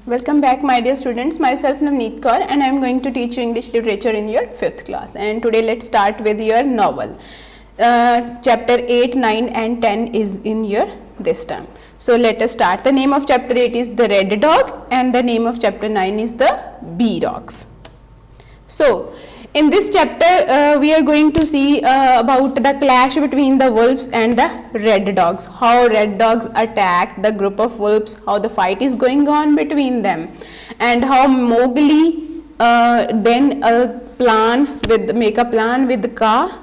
Welcome back, my dear students. Myself Navneet Kaur, and I am going to teach you English literature in your 5th class. And today let's start with your novel. Chapter 8, 9 and 10 is in your this term. So let us start. The name of chapter 8 is The Red Dog and the name of chapter 9 is The Bee Rocks. So in this chapter we are going to see about the clash between the wolves and the red dogs, how red dogs attacked the group of wolves, how the fight is going on between them, and how Mowgli then make a plan with Kaa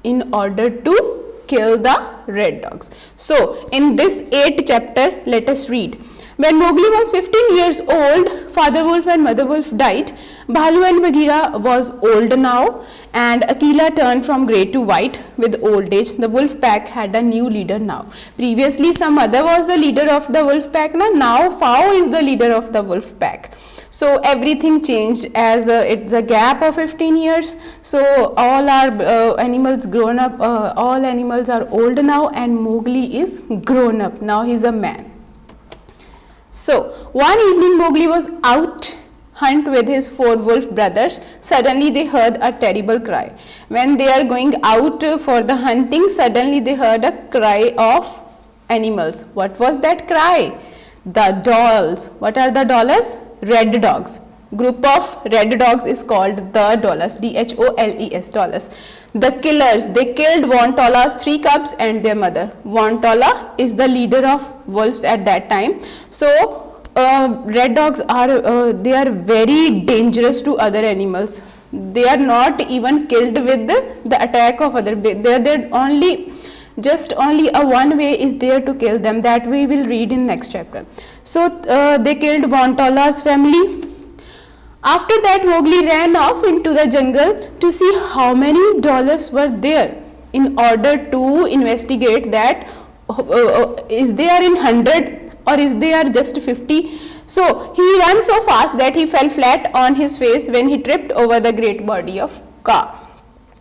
in order to kill the red dogs. So in this 8th chapter, let us read. When Mowgli was 15 years old, Father Wolf and Mother Wolf died. Bhalu and Bagheera was old now, and Akela turned from grey to white with old age. The wolf pack had a new leader now. Previously, some other was the leader of the wolf pack. Now Phao is the leader of the wolf pack. So everything changed as it's a gap of 15 years. So all our animals grown up. All animals are old now, and Mowgli is grown up. Now he's a man. So one evening Mowgli was out hunt with his 4 wolf brothers. Suddenly they heard a terrible cry. When they are going out for the hunting, suddenly they heard a cry of animals. What was that cry? The dolls. What are the dolls? Red dogs. Group of red dogs is called the Dolls, D-H-O-L-E-S, Dolls. The killers, they killed Wontola's 3 cubs and their mother. Wontola is the leader of wolves at that time. So red dogs are they are very dangerous to other animals. They are not even killed with the attack of other. They're only a one way is there to kill them. That we will read in next chapter. So they killed Wontola's family. After that, Mowgli ran off into the jungle to see how many dollars were there in order to investigate that is there in 100 or is there just 50. So he ran so fast that he fell flat on his face when he tripped over the great body of Kaa.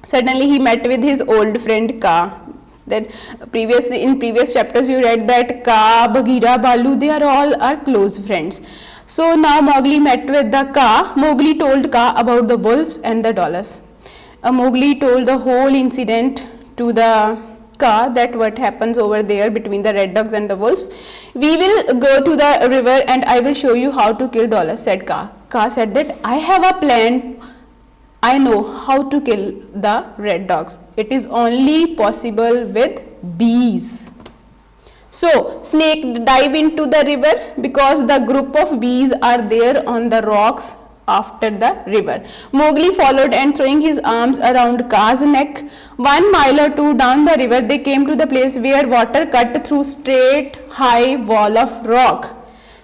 Suddenly he met with his old friend Kaa. Then in previous chapters you read that Kaa, Bagheera, Bhalu, they are all close friends. So now Mowgli met with the Kaa. Mowgli told Kaa about the wolves and the dollars. Mowgli told the whole incident to the Kaa, that what happens over there between the red dogs and the wolves. We will go to the river and I will show you how to kill dollars, said Kaa. Kaa said that I have a plan. I know how to kill the red dogs. It is only possible with bees. So snake dive into the river because the group of bees are there on the rocks after the river. Mowgli followed and throwing his arms around Kaa's neck. 1 mile or 2 down the river they came to the place where water cut through straight high wall of rock.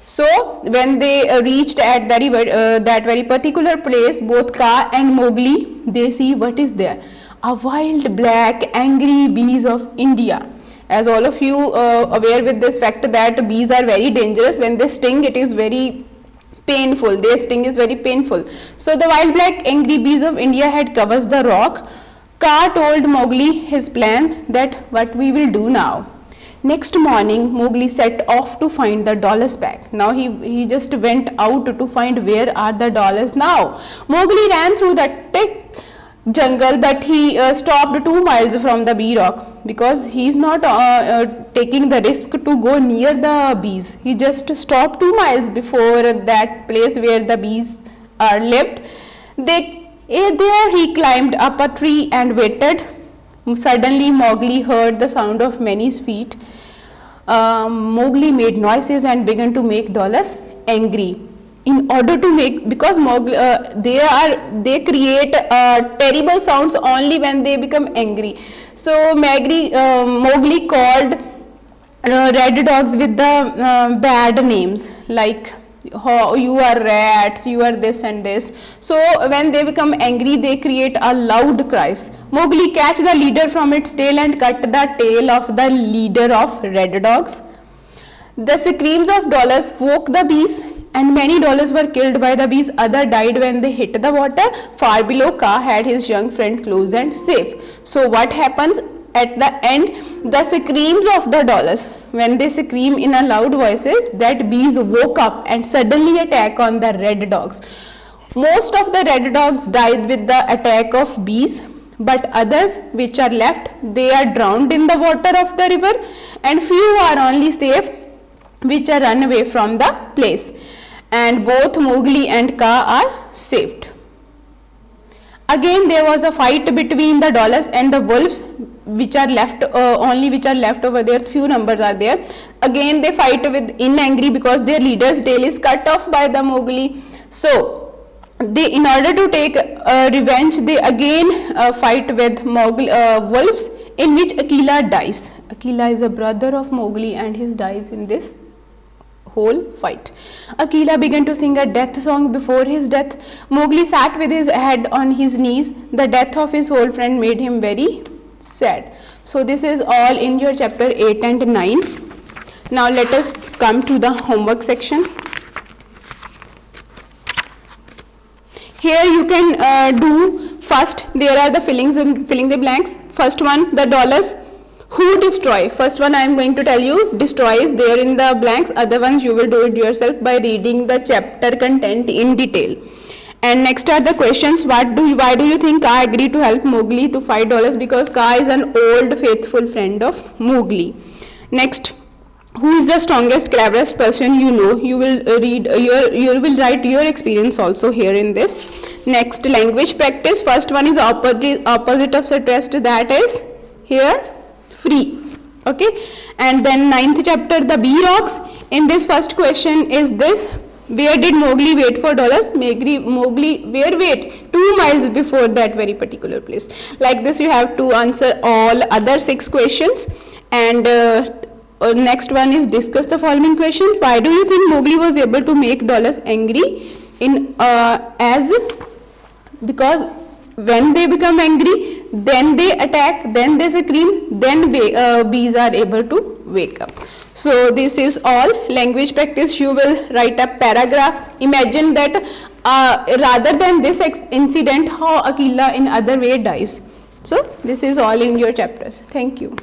So when they reached at the river, that very particular place, both Kaa and Mowgli, they see what is there. A wild black angry bees of India. As all of you aware with this fact that bees are very dangerous. When they sting, it is very painful. Their sting is very painful. So the wild black angry bees of India had covered the rock. Kaa told Mowgli his plan, that what we will do now. Next morning, Mowgli set off to find the dollars pack. Now he just went out to find where are the dollars now. Mowgli ran through the thick jungle, but he stopped 2 miles from the bee rock because he is not taking the risk to go near the bees. He just stopped 2 miles before that place where the bees are lived. There he climbed up a tree and waited. Suddenly Mowgli heard the sound of many feet. Mowgli made noises and began to make dollars angry. In order to make, because Mowgli, they create terrible sounds only when they become angry. So Mowgli called red dogs with the bad names like you are rats, you are this and this. So when they become angry, they create a loud cries. Mowgli catch the leader from its tail and cut the tail of the leader of red dogs. The screams of dollars woke the bees, and many dollars were killed by the bees. Other died when they hit the water. Far below, Kaa had his young friend close and safe. So what happens? at the end, the screams of the dollars, when they scream in a loud voices, that bees woke up and suddenly attack on the red dogs. Most of the red dogs died with the attack of bees, but others which are left, they are drowned in the water of the river, and few are only safe which are run away from the place, and both Mowgli and Kaa are saved. Again there was a fight between the dollars and the wolves, which are left over there, few numbers are there. Again they fight with in angry because their leader's tail is cut off by the Mowgli. So they, in order to take revenge, they again fight with wolves, in which Akela dies. Akela is a brother of Mowgli and he dies in this whole fight. Akela began to sing a death song before his death. Mowgli sat with his head on his knees. The death of his old friend made him very sad. So this is all in your chapter 8 and 9. Now let us come to the homework section. Here you can do first, there are the filling the blanks. First one, the dollars. Who destroy? First one I am going to tell you, destroy is there in the blanks, other ones you will do it yourself by reading the chapter content in detail. And next are the questions. Why do you think Kaa agreed to help Mowgli to fight dollars? Because Kaa is an old faithful friend of Mowgli. Next, who is the strongest, cleverest person you know? You will write your experience also here in this. Next, language practice. First one is opposite of stressed, that is here free. Okay, and then 9th chapter, the bee rocks. In this first question is this: where did Mowgli wait for dollars? Mowgli where wait? 2 miles before that very particular place. Like this you have to answer all other 6 questions. And next one is discuss the following question. Why do you think Mowgli was able to make dollars angry? Because when they become angry, then they attack, then they scream, then bees are able to wake up. So this is all language practice. You will write a paragraph. Imagine that rather than this incident, how Akela in other way dies. So this is all in your chapters. Thank you.